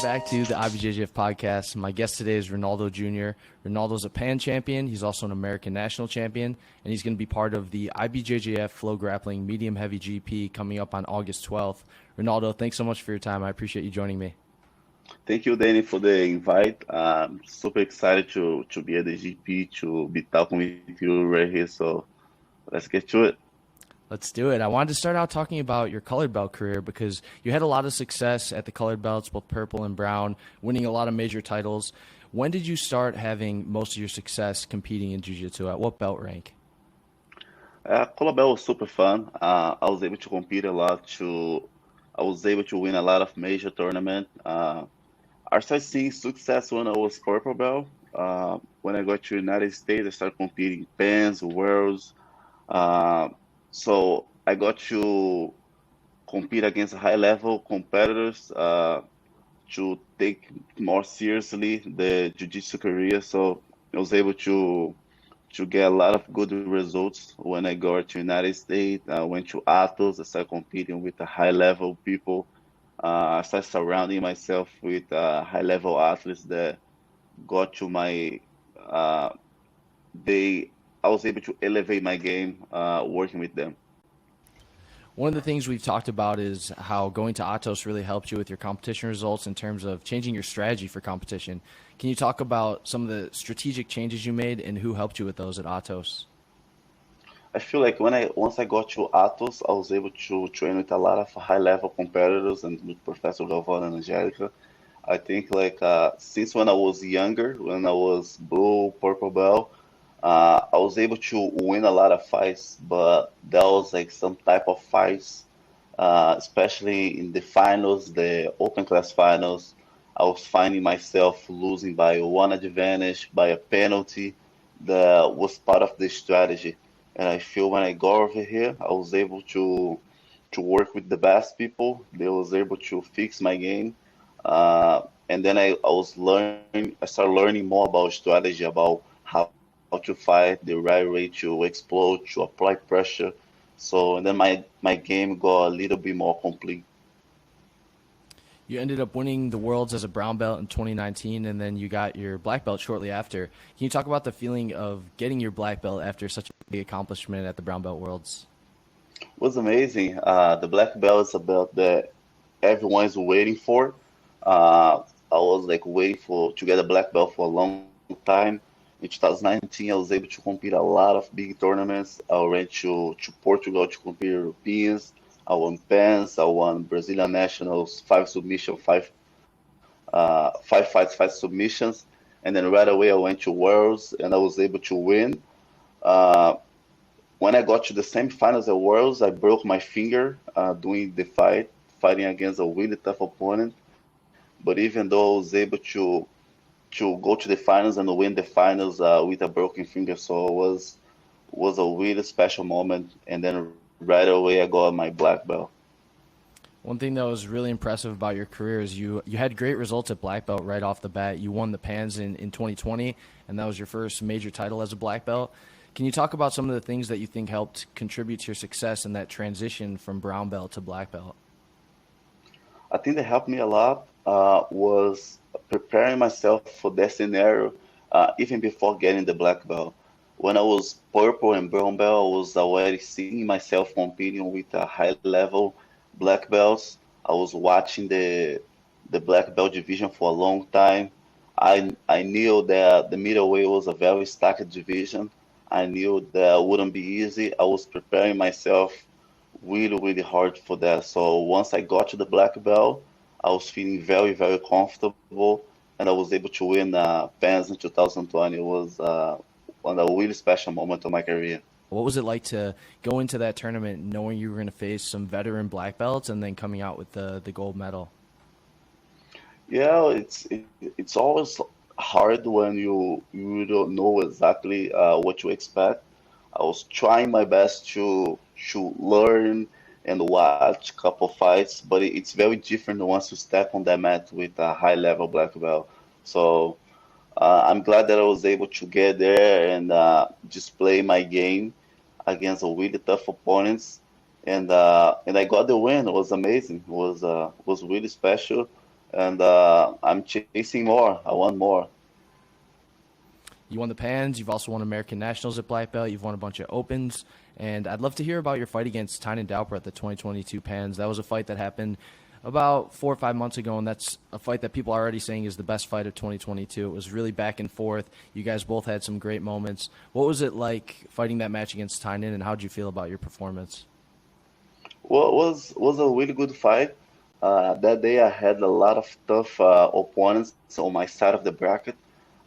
back to the IBJJF podcast. My guest today is Ronaldo Junior. Ronaldo's a Pan champion. He's also an American national champion, and he's going to be part of the IBJJF Flow Grappling Medium Heavy GP coming up on August 12th. Ronaldo, thanks so much for your time. I appreciate you joining me. Thank you, Danny, for the invite. I'm super excited to be at the GP, to be talking with you right here. So let's get to it. Let's do it. I wanted to start out talking about your colored belt career because you had a lot of success at the colored belts, both purple and brown, winning a lot of major titles. When did you start having most of your success competing in Jiu-Jitsu? At what belt rank? Color belt was super fun. I was able to compete a lot. I was able to win a lot of major tournaments. I started seeing success when I was purple belt. When I got to the United States, I started competing Pans, Worlds. So I got to compete against high-level competitors to take more seriously the jiu-jitsu career. So I was able to get a lot of good results when I got to the United States. I went to Atos. I started competing with the high-level people. I started surrounding myself with high-level athletes that got to my I was able to elevate my game working with them. One of the things we've talked about is how going to Atos really helped you with your competition results in terms of changing your strategy for competition. Can you talk about some of the strategic changes you made and who helped you with those at Atos? I feel like once I got to Atos, I was able to train with a lot of high-level competitors and with Professor Galvão and Angelica. I think since when I was younger, when I was blue, purple belt, I was able to win a lot of fights, but that was like some type of fights, especially in the finals, the open class finals. I was finding myself losing by one advantage, by a penalty that was part of the strategy. And I feel when I got over here, I was able to work with the best people. They was able to fix my game. And then I started learning more about strategy, about how to fight, the right way to explode, to apply pressure. So and then my game got a little bit more complete. You ended up winning the Worlds as a brown belt in 2019, and then you got your black belt shortly after. Can you talk about the feeling of getting your black belt after such a big accomplishment at the brown belt Worlds? It was amazing. The black belt is a belt that everyone's waiting for. I was like waiting to get a black belt for a long time. In 2019, I was able to compete a lot of big tournaments. I went to Portugal to compete Europeans. I won Pans. I won Brazilian Nationals, 5 submissions, 5 fights, 5 submissions. And then right away, I went to Worlds, and I was able to win. When I got to the semifinals at Worlds, I broke my finger doing the fighting against a really tough opponent. But even though I was able to go to the finals and win the finals with a broken finger, so it was a really special moment. And then right away, I got my black belt. One thing that was really impressive about your career is you had great results at black belt right off the bat. You won the Pans in 2020, and that was your first major title as a black belt. Can you talk about some of the things that you think helped contribute to your success in that transition from brown belt to black belt? I think that helped me a lot was preparing myself for that scenario even before getting the black belt. When I was purple and brown belt, I was already seeing myself competing with a high-level black belts. I was watching the black belt division for a long time. I knew that the middleweight was a very stacked division. I knew that it wouldn't be easy. I was preparing myself really, really hard for that. So once I got to the black belt, I was feeling very, very comfortable, and I was able to win Pans in 2020. It was one of a really special moment of my career. What was it like to go into that tournament knowing you were going to face some veteran black belts and then coming out with the gold medal? Yeah, it's always hard when you don't know exactly what to expect. I was trying my best to learn and watch a couple fights, but it's very different once you step on that mat with a high-level black belt. So I'm glad that I was able to get there and display my game against a really tough opponents, and I got the win. It was amazing. It was really special. and I'm chasing more. I want more. You won the Pans. You've also won American Nationals at black belt. You've won a bunch of Opens. And I'd love to hear about your fight against Tynan Dauper at the 2022 Pans. That was a fight that happened about 4 or 5 months ago, and that's a fight that people are already saying is the best fight of 2022. It was really back and forth. You guys both had some great moments. What was it like fighting that match against Tynan, and how did you feel about your performance? Well, was a really good fight. That day I had a lot of tough opponents on my side of the bracket.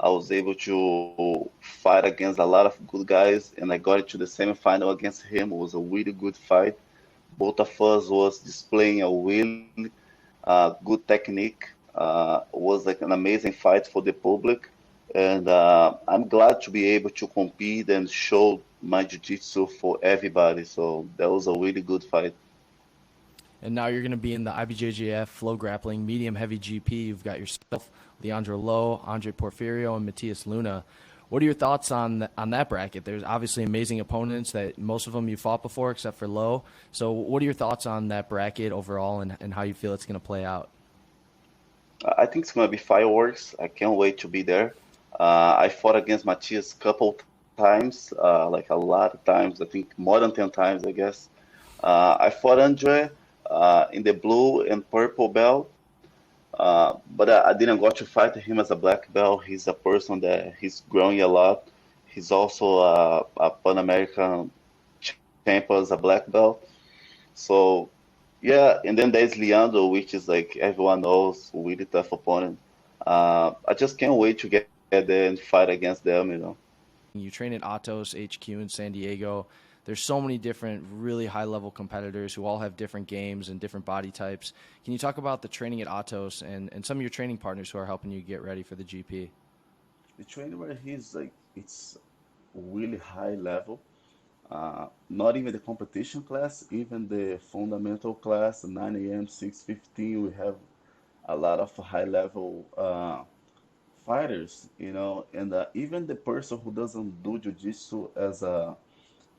I was able to fight against a lot of good guys, and I got into the semifinal against him. It was a really good fight. Both of us was displaying a really good technique. Was like an amazing fight for the public, and I'm glad to be able to compete and show my jiu-jitsu for everybody. So that was a really good fight. And now you're going to be in the IBJJF Flow Grappling Medium Heavy GP. You've got yourself, Leandro Lowe, Andre Porfirio, and Matias Luna. What are your thoughts on that bracket? There's obviously amazing opponents that most of them you fought before, except for Lowe. So what are your thoughts on that bracket overall, and how you feel it's going to play out? I think it's gonna be fireworks. I can't wait to be there. I fought against Matias a couple times, like a lot of times. I think more than 10 times, I guess. I fought Andre in the blue and purple belt, but I didn't got to fight him as a black belt. He's a person that he's growing a lot. He's also a Pan American champion as a black belt. So yeah, and then there's Leandro, which is like everyone knows, really tough opponent. I just can't wait to get there and fight against them. You train at Atos HQ in San Diego. There's so many different really high-level competitors who all have different games and different body types. Can you talk about the training at Atos and some of your training partners who are helping you get ready for the GP? The training where he's like, it's really high level. Not even the competition class, even the fundamental class, 9 a.m., 6:15, we have a lot of high level fighters, and even the person who doesn't do jiu-jitsu as a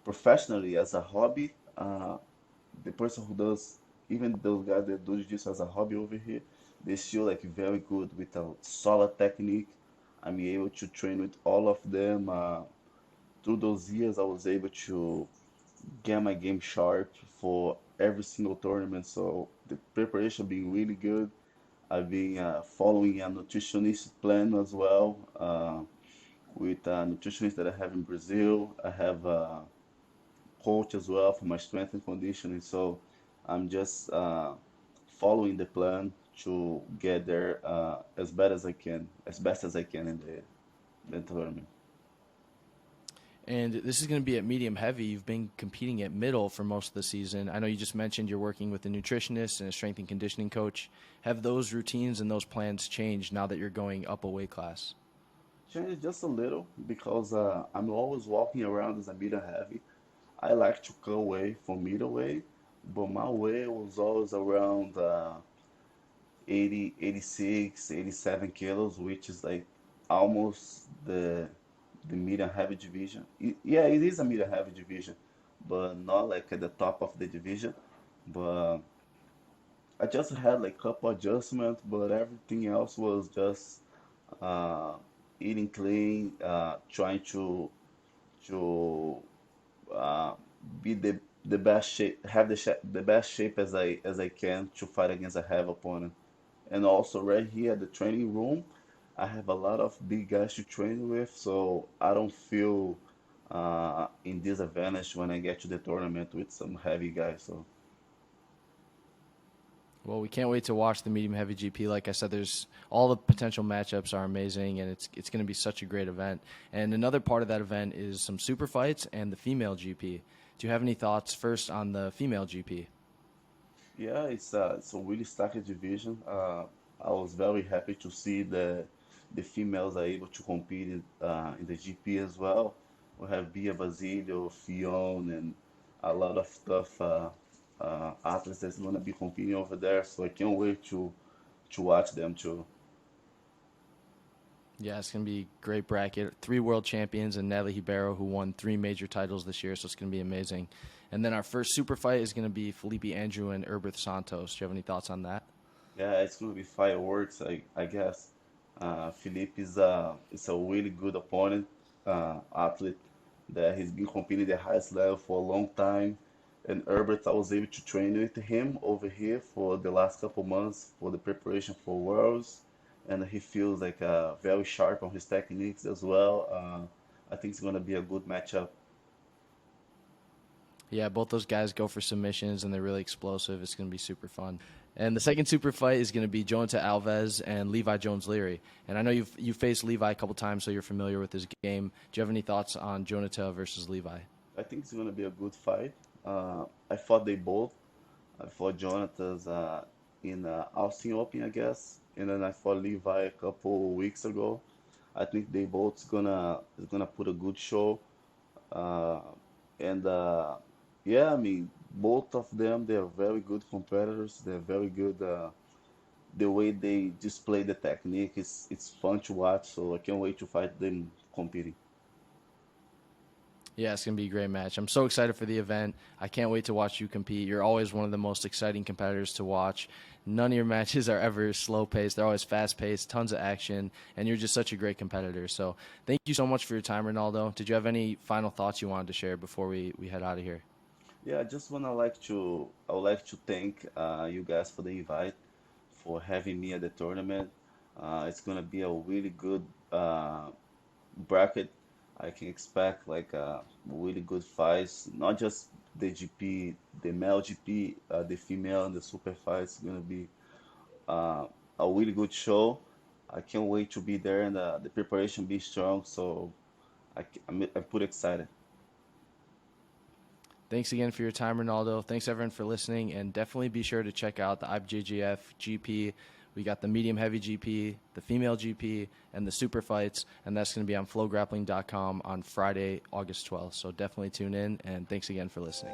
professionally as a hobby, the person who does, even those guys that do jiu-jitsu as a hobby over here, they still like very good with a solid technique. I'm able to train with all of them. Through those years, I was able to get my game sharp for every single tournament. So the preparation being really good. I've been following a nutritionist plan as well, with a nutritionist that I have in Brazil. I have coach as well for my strength and conditioning. So I'm just following the plan to get there as best as I can in the tournament. And this is going to be at medium heavy. You've been competing at middle for most of the season. I know you just mentioned you're working with a nutritionist and a strength and conditioning coach. Have those routines and those plans changed now that you're going up a weight class? Change just a little because I'm always walking around as a middle heavy. I like to cut weight from middleweight, but my weight was always around 80, 86, 87 kilos, which is like almost the medium heavy division. Yeah, it is a medium heavy division, but not like at the top of the division. But I just had like couple adjustments, but everything else was just uh, eating clean, trying to uh, be the best shape, have the best shape as I can to fight against a heavy opponent. And also right here at the training room, I have a lot of big guys to train with, so I don't feel in disadvantage when I get to the tournament with some heavy guys. So Well, we can't wait to watch the medium heavy GP. Like I said, there's all the potential matchups are amazing, and it's going to be such a great event. And another part of that event is some super fights and the female GP. Do you have any thoughts first on the female GP? yeah, it's a really stacked division. I was very happy to see the females are able to compete in the GP as well. We have Bia Basilio, Fion, and a lot of stuff. Athletes that's gonna be competing over there, so I can't wait to watch them too. Yeah, it's going to be a great bracket. 3 world champions and Natalie Ribeiro, who won 3 major titles this year, so it's going to be amazing. And then our first super fight is going to be Felipe Andrew and Herbert Santos. Do you have any thoughts on that? Yeah, it's gonna be fireworks, I guess. Felipe is a really good opponent, athlete that he's been competing at the highest level for a long time. And Herbert, I was able to train with him over here for the last couple months for the preparation for Worlds, and he feels like very sharp on his techniques as well. I think it's gonna be a good matchup. Yeah, both those guys go for submissions and they're really explosive. It's going to be super fun. And the second super fight is going to be Jonathan Alves and Levi Jones Leary. And I know you've faced Levi a couple times, so you're familiar with his game. Do you have any thoughts on Jonathan versus Levi? I think it's gonna be a good fight. I fought they both. I fought Jonathan's in Austin Open, I guess, and then I fought Levi a couple weeks ago. I think they both gonna put a good show, uh, and yeah, I mean both of them they're very good competitors. They're very good. The way they display the technique is it's fun to watch. So I can't wait to fight them competing. Yeah, it's going to be a great match. I'm so excited for the event. I can't wait to watch you compete. You're always one of the most exciting competitors to watch. None of your matches are ever slow paced. They're always fast paced, tons of action, and you're just such a great competitor. So thank you so much for your time, Ronaldo. Did you have any final thoughts you wanted to share before we head out of here? Yeah, I just wanna like to I would like to thank you guys for the invite, for having me at the tournament. It's gonna be a really good bracket. I can expect like really good fights, not just the GP, the male GP, the female and the super fights. Gonna be uh, a really good show. I can't wait to be there and the preparation be strong. So I'm pretty excited. Thanks again for your time, Ronaldo. Thanks everyone for listening, and definitely be sure to check out the IBJJF GP. We got the medium heavy GP, the female GP, and the super fights, and that's going to be on flowgrappling.com on Friday, August 12th. So definitely tune in, and thanks again for listening.